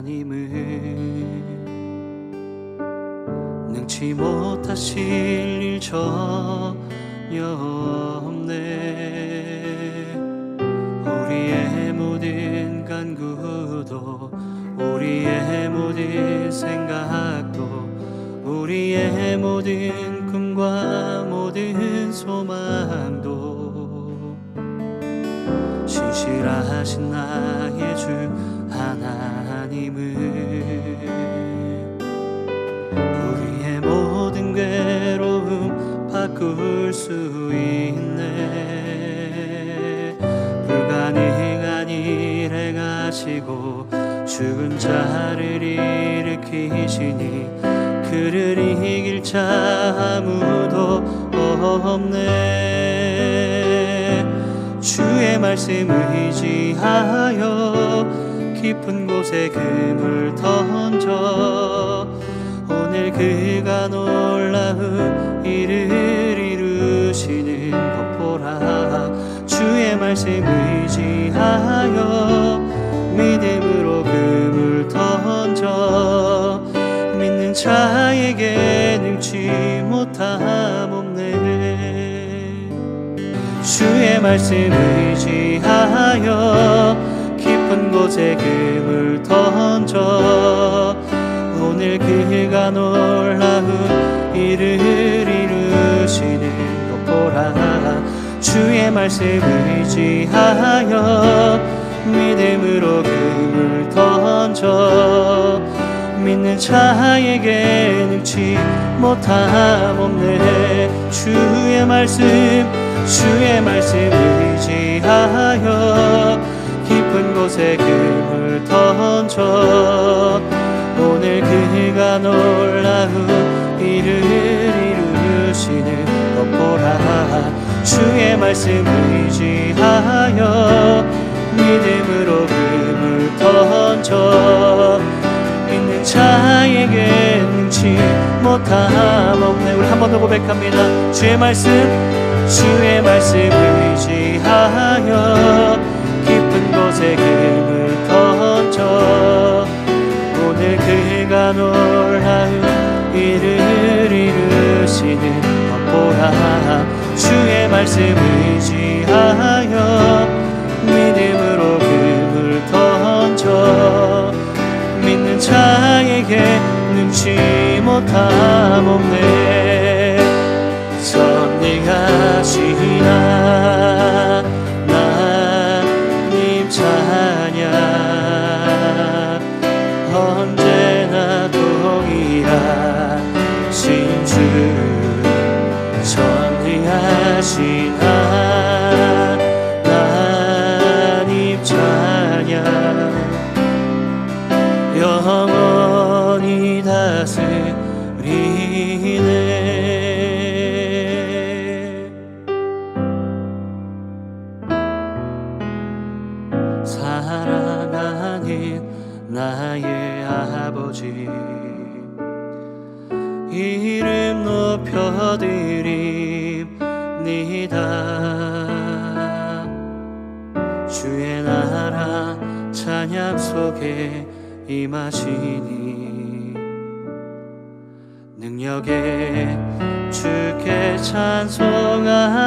하나님은 능치 못하실 일 전혀 없네. 우리의 모든 간구도 우리의 모든 생각도 우리의 모든 꿈과 모든 소망도 신실하신 나의 주 하나님은 우리의 모든 괴로움 바꿀 수 있네. 불가능한 일 행하시고 죽은 자를 일으키시니 그를 이길 자 아무도 없네. 주의 말씀 의지하여 깊은 곳에 금을 던져 오늘 그가 놀라운 일을 이루시는 것 보라. 주의 말씀 의지하여 믿음으로 금을 던져 믿는 자에게 능치 못함 없네. 주의 말씀 의지하여 깊은 곳에 금을 던져 오늘 그가 놀라운 일을 이루시는 것 보라. 주의 말씀 의지하여 믿음으로 금을 던져 믿는 자에게 능치 못함 없네. 주의 말씀 의지하여 깊은 곳에 금을 던져 오늘 그가 놀라운 일을 이루시는 것 보라. 주의 말씀 의지하여 믿음으로 금을 던져 믿는 자에게 능치 못함 없네. 우리 한 번 더 고백합니다. 주의 말씀 의지하여 깊은 곳에 금을 던져 오늘 그가 놀라운 일을 이루시는 것 보라. 주의 말씀 의지하여 믿음으로 금을 던져 믿는 자에게 능치 못함 없네. 선행하신 하나님 찬양 언제나 동일하신 주 선행하신 하나님 찬양 영원히 다스리네. 사랑하는 나의 아버지 이름 높여드립니다. 주의 나라 찬양 속에 임하시니 능력에 주께 찬송하네.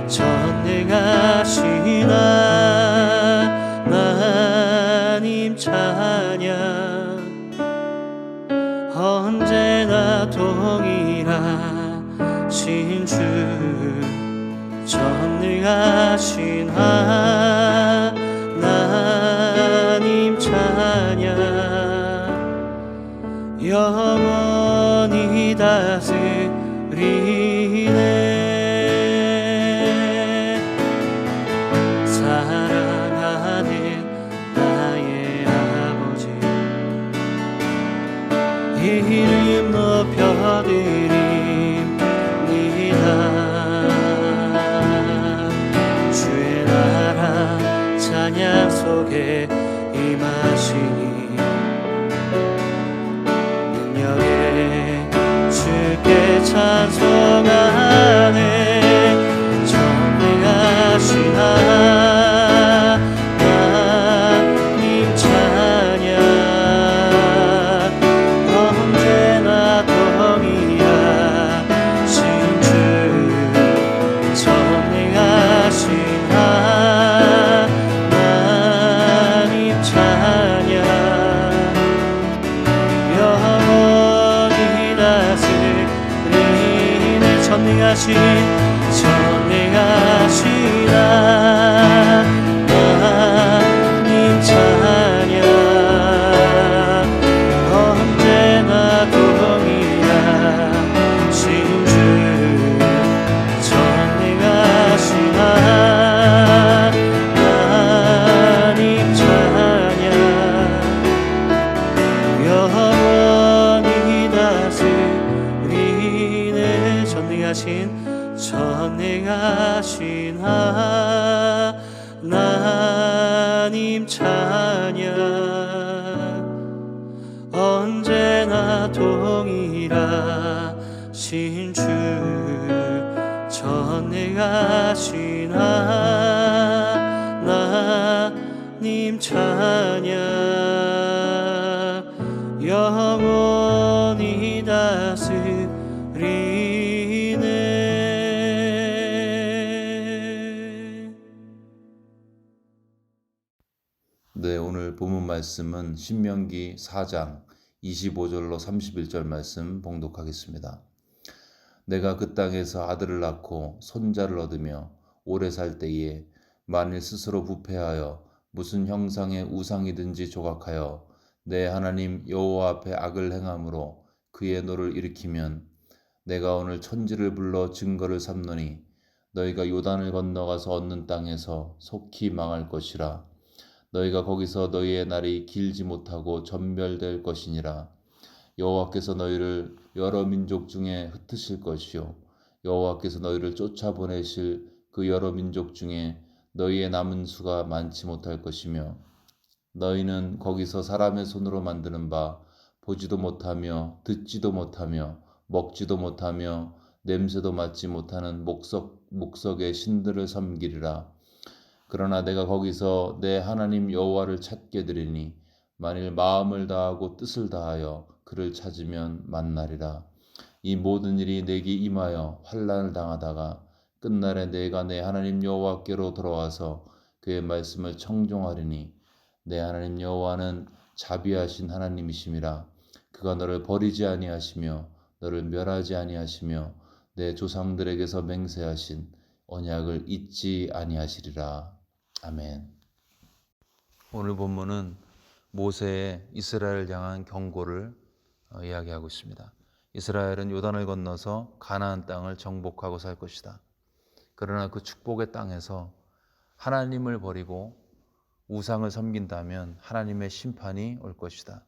전능하신 하나님 찬양 언제나 동일하신 주 전능하신 하나님 찬양 영원히 다스리네. 사랑하는 나의 아버지 이름 높여드립니다. 주의 나라 찬양 속에 임하시니 능력에 주께 찬송하네. 전능하신 하나님 찬양 전능하신 하나님 찬양 언제나 동일하신 주 전능하신 하나님 찬양 영원히 다스리네 전능하신 하나님 찬양 언제나 동일하신 주 전능하신 하나님 찬양 영원히 다스리네. 네, 오늘 본문 말씀은 신명기 4장 25절로 31절 말씀 봉독하겠습니다. 내가 그 땅에서 아들을 낳고 손자를 얻으며 오래 살 때에 만일 스스로 부패하여 무슨 형상의 우상이든지 조각하여 내 하나님 여호와 앞에 악을 행함으로 그의 노를 일으키면 내가 오늘 천지를 불러 증거를 삼노니 너희가 요단을 건너가서 얻는 땅에서 속히 망할 것이라. 너희가 거기서 너희의 날이 길지 못하고 전멸될 것이니라. 여호와께서 너희를 여러 민족 중에 흩으실 것이요 여호와께서 너희를 쫓아보내실 그 여러 민족 중에 너희의 남은 수가 많지 못할 것이며 너희는 거기서 사람의 손으로 만드는 바 보지도 못하며 듣지도 못하며 먹지도 못하며 냄새도 맡지 못하는 목석의 신들을 섬기리라. 그러나 내가 거기서 내 하나님 여호와를 찾게 되리니 만일 마음을 다하고 뜻을 다하여 그를 찾으면 만나리라. 이 모든 일이 내게 임하여 환난을 당하다가 끝날에 내가 내 하나님 여호와께로 돌아와서 그의 말씀을 청종하리니 내 하나님 여호와는 자비하신 하나님이심이라. 그가 너를 버리지 아니하시며 너를 멸하지 아니하시며 내 조상들에게서 맹세하신 언약을 잊지 아니하시리라. 아멘. 오늘 본문은 모세의 이스라엘을 향한 경고를 이야기하고 있습니다. 이스라엘은 요단을 건너서 가나안 땅을 정복하고 살 것이다. 그러나 그 축복의 땅에서 하나님을 버리고 우상을 섬긴다면 하나님의 심판이 올 것이다.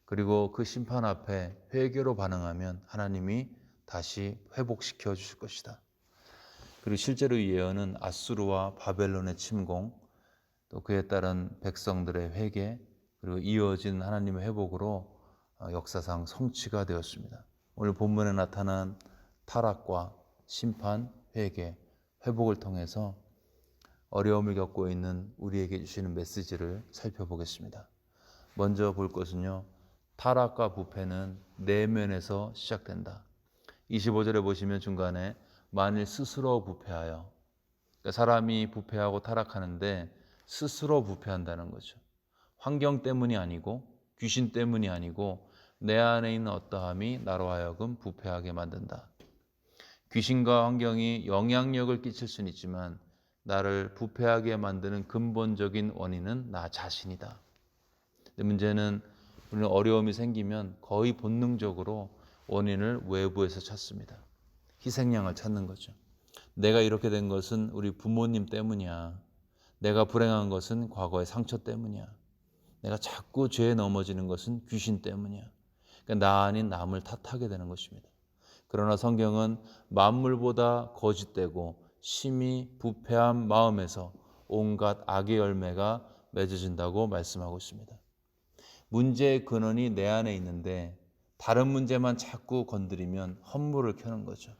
그리고 그 심판 앞에 회개로 반응하면 하나님이 다시 회복시켜 주실 것이다. 그리고 실제로 이 예언은 아수르와 바벨론의 침공, 또 그에 따른 백성들의 회개, 그리고 이어진 하나님의 회복으로 역사상 성취가 되었습니다. 오늘 본문에 나타난 타락과 심판, 회개, 회복을 통해서 어려움을 겪고 있는 우리에게 주시는 메시지를 살펴보겠습니다. 먼저 볼 것은요, 타락과 부패는 내면에서 시작된다. 25절에 보시면 중간에 만일 스스로 부패하여, 그러니까 사람이 부패하고 타락하는데 스스로 부패한다는 거죠. 환경 때문이 아니고 귀신 때문이 아니고 내 안에 있는 어떠함이 나로 하여금 부패하게 만든다. 귀신과 환경이 영향력을 끼칠 수는 있지만 나를 부패하게 만드는 근본적인 원인은 나 자신이다. 근데 문제는 우리는 어려움이 생기면 거의 본능적으로 원인을 외부에서 찾습니다. 희생양을 찾는 거죠. 내가 이렇게 된 것은 우리 부모님 때문이야. 내가 불행한 것은 과거의 상처 때문이야. 내가 자꾸 죄에 넘어지는 것은 귀신 때문이야. 그러니까 나 아닌 남을 탓하게 되는 것입니다. 그러나 성경은 만물보다 거짓되고 심히 부패한 마음에서 온갖 악의 열매가 맺어진다고 말씀하고 있습니다. 문제의 근원이 내 안에 있는데 다른 문제만 자꾸 건드리면 헛물을 켜는 거죠.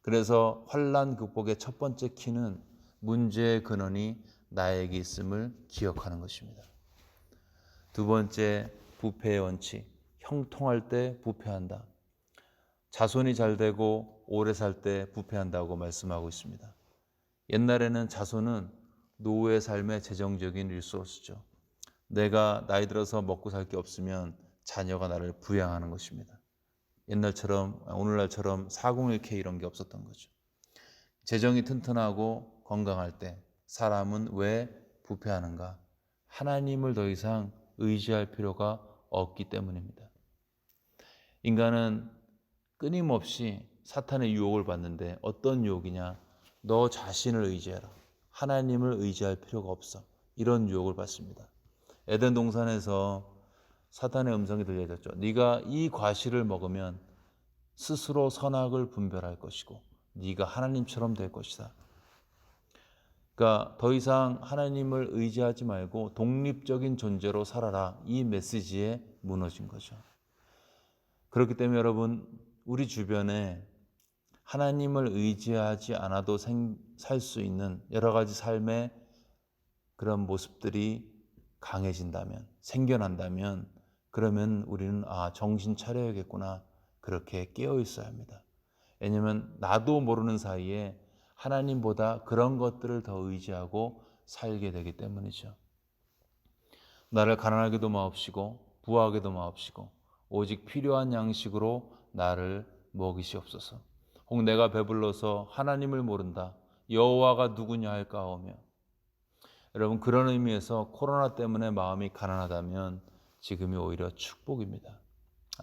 그래서 환난 극복의 첫 번째 키는 문제의 근원이 나에게 있음을 기억하는 것입니다. 두 번째, 부패의 원칙, 형통할 때 부패한다. 자손이 잘 되고 오래 살 때 부패한다고 말씀하고 있습니다. 옛날에는 자손은 노후의 삶의 재정적인 리소스죠. 내가 나이 들어서 먹고 살 게 없으면 자녀가 나를 부양하는 것입니다. 옛날처럼 오늘날처럼 401k 이런 게 없었던 거죠. 재정이 튼튼하고 건강할 때 사람은 왜 부패하는가? 하나님을 더 이상 의지할 필요가 없기 때문입니다. 인간은 끊임없이 사탄의 유혹을 받는데 어떤 유혹이냐? 너 자신을 의지해라. 하나님을 의지할 필요가 없어. 이런 유혹을 받습니다. 에덴 동산에서 사탄의 음성이 들려졌죠. 네가 이 과실을 먹으면 스스로 선악을 분별할 것이고 네가 하나님처럼 될 것이다. 그러니까 더 이상 하나님을 의지하지 말고 독립적인 존재로 살아라. 이 메시지에 무너진 거죠. 그렇기 때문에 여러분, 우리 주변에 하나님을 의지하지 않아도 살 수 있는 여러 가지 삶의 그런 모습들이 강해진다면, 생겨난다면, 그러면 우리는 정신 차려야겠구나, 그렇게 깨어 있어야 합니다. 왜냐하면 나도 모르는 사이에 하나님보다 그런 것들을 더 의지하고 살게 되기 때문이죠. 나를 가난하게도 마옵시고 부하게도 마옵시고 오직 필요한 양식으로 나를 먹이시옵소서. 혹 내가 배불러서 하나님을 모른다, 여호와가 누구냐 할까하오며. 여러분, 그런 의미에서 코로나 때문에 마음이 가난하다면 지금이 오히려 축복입니다.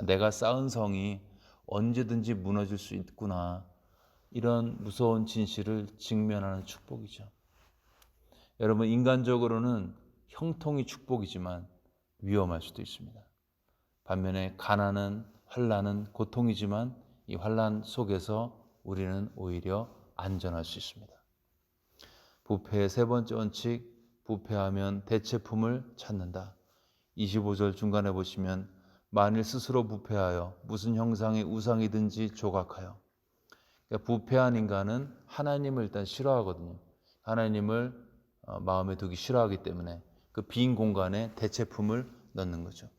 내가 쌓은 성이 언제든지 무너질 수 있구나, 이런 무서운 진실을 직면하는 축복이죠. 여러분, 인간적으로는 형통이 축복이지만 위험할 수도 있습니다. 반면에 가난은, 환난은 고통이지만 이 환난 속에서 우리는 오히려 안전할 수 있습니다. 부패의 세 번째 원칙, 부패하면 대체품을 찾는다. 25절 중간에 보시면 만일 스스로 부패하여 무슨 형상의 우상이든지 조각하여. 그러니까 부패한 인간은 하나님을 일단 싫어하거든요. 하나님을 마음에 두기 싫어하기 때문에 그 빈 공간에 대체품을 넣는 거죠.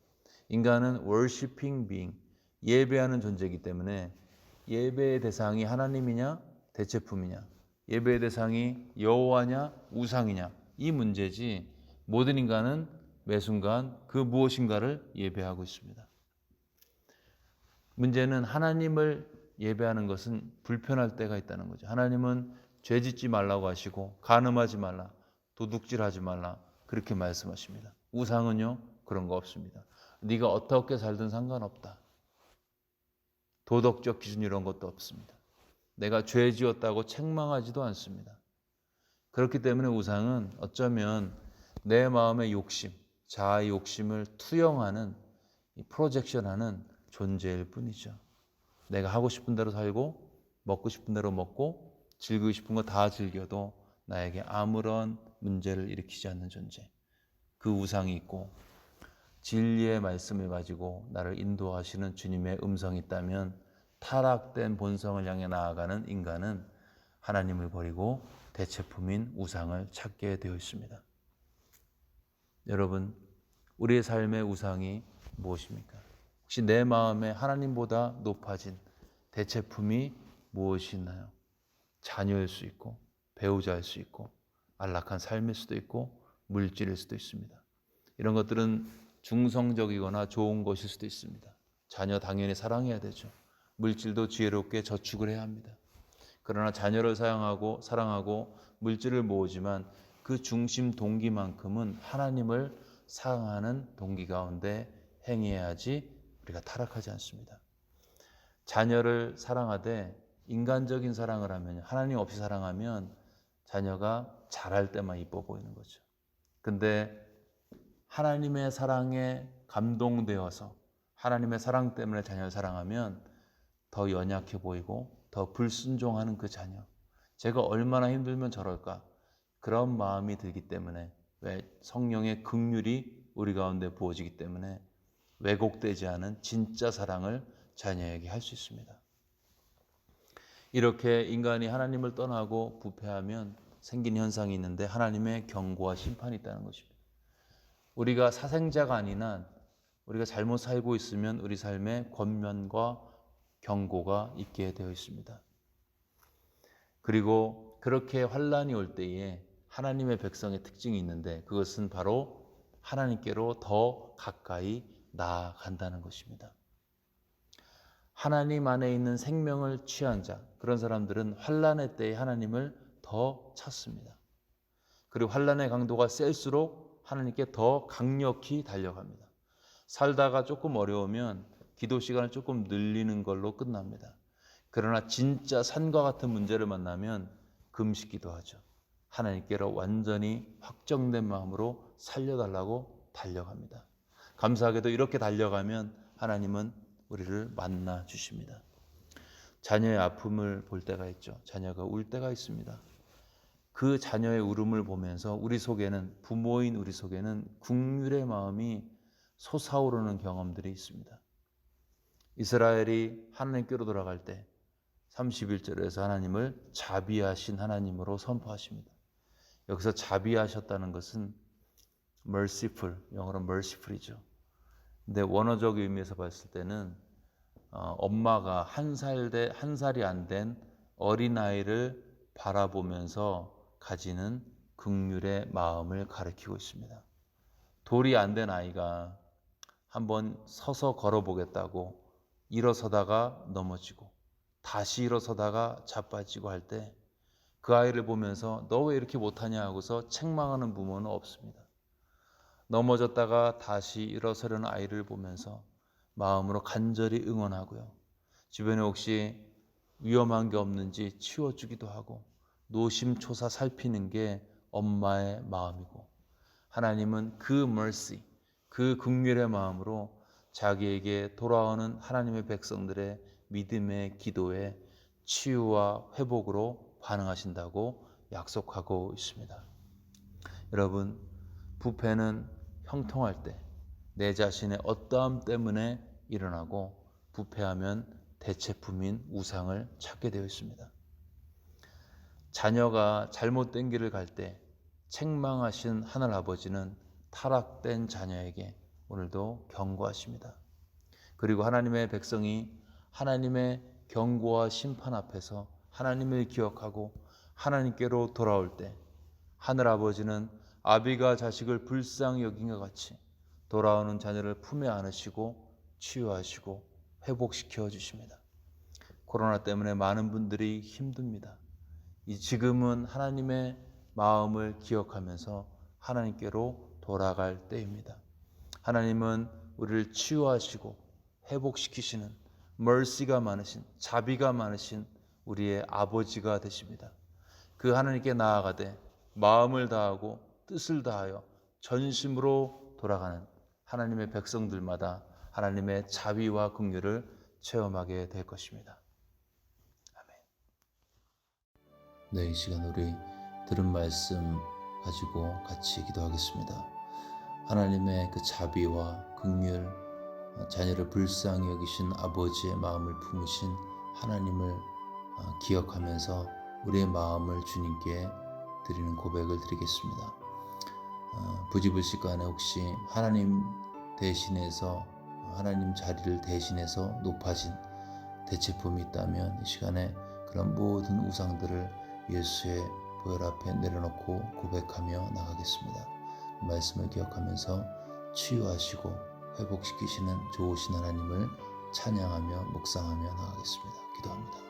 인간은 worshiping being, 예배하는 존재이기 때문에 예배의 대상이 하나님이냐 대체품이냐, 예배의 대상이 여호와냐 우상이냐, 이 문제지 모든 인간은 매 순간 그 무엇인가를 예배하고 있습니다. 문제는 하나님을 예배하는 것은 불편할 때가 있다는 거죠. 하나님은 죄 짓지 말라고 하시고 간음하지 말라, 도둑질하지 말라, 그렇게 말씀하십니다. 우상은요, 그런 거 없습니다. 네가 어떻게 살든 상관없다. 도덕적 기준 이런 것도 없습니다. 내가 죄 지었다고 책망하지도 않습니다. 그렇기 때문에 우상은 어쩌면 내 마음의 욕심, 자아의 욕심을 투영하는, 프로젝션하는 존재일 뿐이죠. 내가 하고 싶은 대로 살고 먹고 싶은 대로 먹고 즐기고 싶은 거 다 즐겨도 나에게 아무런 문제를 일으키지 않는 존재, 그 우상이 있고 진리의 말씀을 가지고 나를 인도하시는 주님의 음성이 있다면 타락된 본성을 향해 나아가는 인간은 하나님을 버리고 대체품인 우상을 찾게 되어 있습니다. 여러분, 우리의 삶의 우상이 무엇입니까? 혹시 내 마음에 하나님보다 높아진 대체품이 무엇이 있나요? 자녀일 수 있고 배우자일 수 있고 안락한 삶일 수도 있고 물질일 수도 있습니다. 이런 것들은 중성적이거나 좋은 것일 수도 있습니다. 자녀 당연히 사랑해야 되죠. 물질도 지혜롭게 저축을 해야 합니다. 그러나 자녀를 사랑하고 물질을 모으지만 그 중심 동기만큼은 하나님을 사랑하는 동기 가운데 행해야지 우리가 타락하지 않습니다. 자녀를 사랑하되 인간적인 사랑을 하면, 하나님 없이 사랑하면 자녀가 자랄 때만 이뻐 보이는 거죠. 근데 하나님의 사랑에 감동되어서 하나님의 사랑 때문에 자녀를 사랑하면 더 연약해 보이고 더 불순종하는 그 자녀, 제가 얼마나 힘들면 저럴까, 그런 마음이 들기 때문에, 왜 성령의 긍휼이 우리 가운데 부어지기 때문에 왜곡되지 않은 진짜 사랑을 자녀에게 할 수 있습니다. 이렇게 인간이 하나님을 떠나고 부패하면 생긴 현상이 있는데 하나님의 경고와 심판이 있다는 것입니다. 우리가 사생자가 아닌 한 우리가 잘못 살고 있으면 우리 삶에 권면과 경고가 있게 되어 있습니다. 그리고 그렇게 환난이 올 때에 하나님의 백성의 특징이 있는데 그것은 바로 하나님께로 더 가까이 나아간다는 것입니다. 하나님 안에 있는 생명을 취한 자, 그런 사람들은 환난의 때에 하나님을 더 찾습니다. 그리고 환난의 강도가 셀수록 하나님께 더 강력히 달려갑니다. 살다가 조금 어려우면 기도 시간을 조금 늘리는 걸로 끝납니다. 그러나 진짜 산과 같은 문제를 만나면 금식기도 하죠. 하나님께로 완전히 확정된 마음으로 살려달라고 달려갑니다. 감사하게도 이렇게 달려가면 하나님은 우리를 만나 주십니다. 자녀의 아픔을 볼 때가 있죠. 자녀가 울 때가 있습니다. 그 자녀의 울음을 보면서 우리 속에는, 부모인 우리 속에는 긍휼의 마음이 솟아오르는 경험들이 있습니다. 이스라엘이 하나님께로 돌아갈 때 31절에서 하나님을 자비하신 하나님으로 선포하십니다. 여기서 자비하셨다는 것은 merciful, 영어로 merciful이죠. 근데 원어적 의미에서 봤을 때는 엄마가 한 살이 안 된 어린아이를 바라보면서 가지는 긍휼의 마음을 가리키고 있습니다. 돌이 안 된 아이가 한번 서서 걸어보겠다고 일어서다가 넘어지고 다시 일어서다가 자빠지고 할 때 그 아이를 보면서 너 왜 이렇게 못하냐 하고서 책망하는 부모는 없습니다. 넘어졌다가 다시 일어서려는 아이를 보면서 마음으로 간절히 응원하고요. 주변에 혹시 위험한 게 없는지 치워주기도 하고 노심초사 살피는 게 엄마의 마음이고, 하나님은 그 mercy, 그 긍휼의 마음으로 자기에게 돌아오는 하나님의 백성들의 믿음의 기도에 치유와 회복으로 반응하신다고 약속하고 있습니다. 여러분, 부패는 형통할 때 내 자신의 어떠함 때문에 일어나고, 부패하면 대체품인 우상을 찾게 되어 있습니다. 자녀가 잘못된 길을 갈 때 책망하신 하늘 아버지는 타락된 자녀에게 오늘도 경고하십니다. 그리고 하나님의 백성이 하나님의 경고와 심판 앞에서 하나님을 기억하고 하나님께로 돌아올 때 하늘 아버지는 아비가 자식을 불쌍히 여긴 것 같이 돌아오는 자녀를 품에 안으시고 치유하시고 회복시켜 주십니다. 코로나 때문에 많은 분들이 힘듭니다. 지금은 하나님의 마음을 기억하면서 하나님께로 돌아갈 때입니다. 하나님은 우리를 치유하시고 회복시키시는 mercy가 많으신, 자비가 많으신 우리의 아버지가 되십니다. 그 하나님께 나아가되 마음을 다하고 뜻을 다하여 전심으로 돌아가는 하나님의 백성들마다 하나님의 자비와 긍휼을 체험하게 될 것입니다. 아멘. 네, 이 시간 우리 들은 말씀 가지고 같이 기도하겠습니다. 하나님의 그 자비와 긍휼, 자녀를 불쌍히 여기신 아버지의 마음을 품으신 하나님을 기억하면서 우리의 마음을 주님께 드리는 고백을 드리겠습니다. 부지불식간에 혹시 하나님 대신해서, 하나님 자리를 대신해서 높아진 대체품이 있다면 이 시간에 그런 모든 우상들을 예수의 보혈 앞에 내려놓고 고백하며 나가겠습니다. 말씀을 기억하면서 치유하시고 회복시키시는 좋으신 하나님을 찬양하며 묵상하며 나가겠습니다. 기도합니다.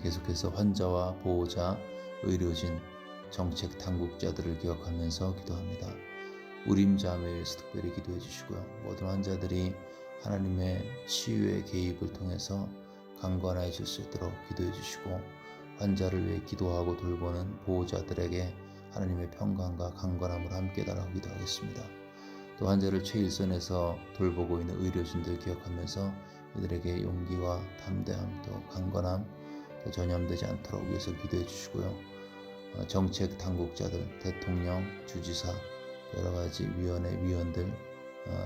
계속해서 환자와 보호자, 의료진, 정책 당국자들을 기억하면서 기도합니다. 우림자매에 의해서 특별히 기도해 주시고요. 모든 환자들이 하나님의 치유의 개입을 통해서 강건해질 수 있도록 기도해 주시고, 환자를 위해 기도하고 돌보는 보호자들에게 하나님의 평강과 강건함을 함께 달라고 기도하겠습니다. 또 환자를 최일선에서 돌보고 있는 의료진들 기억하면서 이들에게 용기와 담대함, 또 강건함, 또 전염되지 않도록 위해서 기도해 주시고요. 정책 당국자들, 대통령, 주지사, 여러 가지 위원회 위원들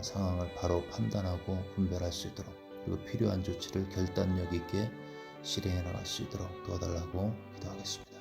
상황을 바로 판단하고 분별할 수 있도록, 그리고 필요한 조치를 결단력 있게 실행해 나갈 수 있도록 도와달라고 기도하겠습니다.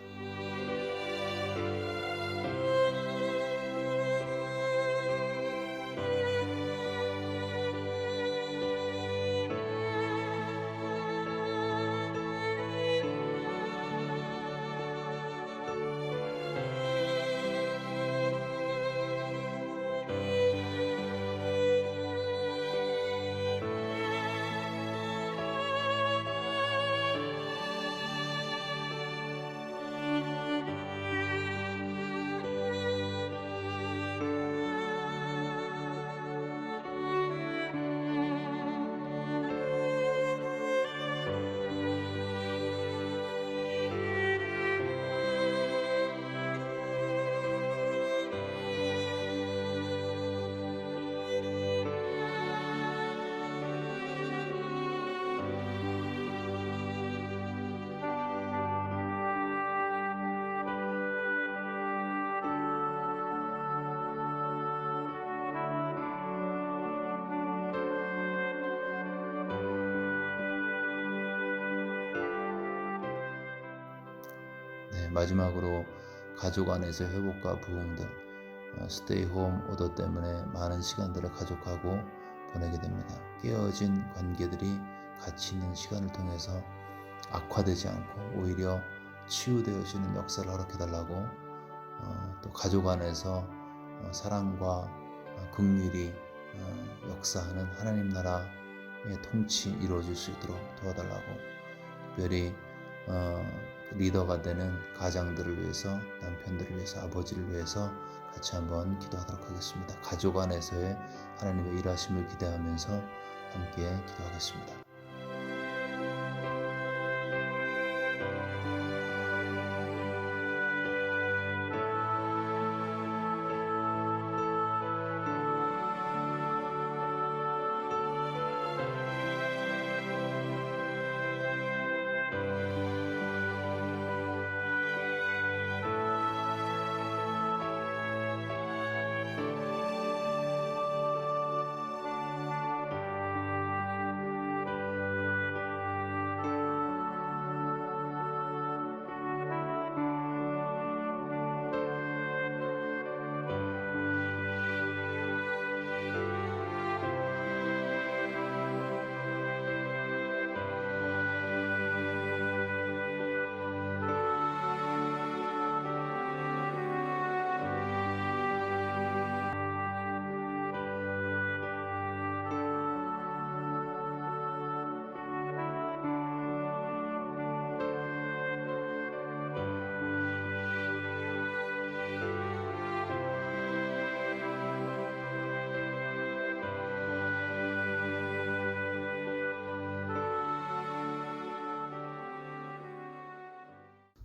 마지막으로 가족 안에서 회복과 부흥들, 스테이홈 오더 때문에 많은 시간들을 가족하고 보내게 됩니다. 깨어진 관계들이 같이 있는 시간을 통해서 악화되지 않고 오히려 치유되어지는 역사를 허락해달라고, 또 가족 안에서 사랑과 긍휼이 역사하는 하나님 나라의 통치 이루어질 수 있도록 도와달라고, 특별히 리더가 되는 가장들을 위해서, 남편들을 위해서, 아버지를 위해서 같이 한번 기도하도록 하겠습니다. 가족 안에서의 하나님의 일하심을 기대하면서 함께 기도하겠습니다.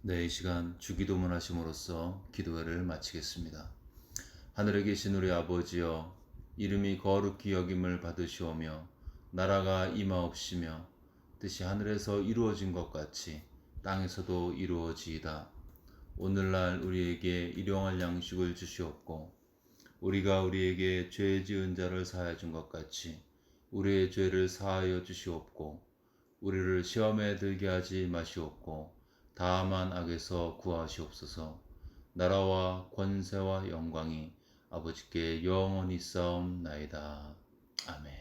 네, 이 시간 주기도문 하심으로써 기도회를 마치겠습니다. 하늘에 계신 우리 아버지여, 이름이 거룩히 여김을 받으시오며 나라가 임하옵시며 뜻이 하늘에서 이루어진 것 같이 땅에서도 이루어지이다. 오늘날 우리에게 일용할 양식을 주시옵고, 우리가 우리에게 죄 지은 자를 사하여 준 것 같이 우리의 죄를 사하여 주시옵고, 우리를 시험에 들게 하지 마시옵고 다만 악에서 구하시옵소서. 나라와 권세와 영광이 아버지께 영원히 싸움나이다. 아멘.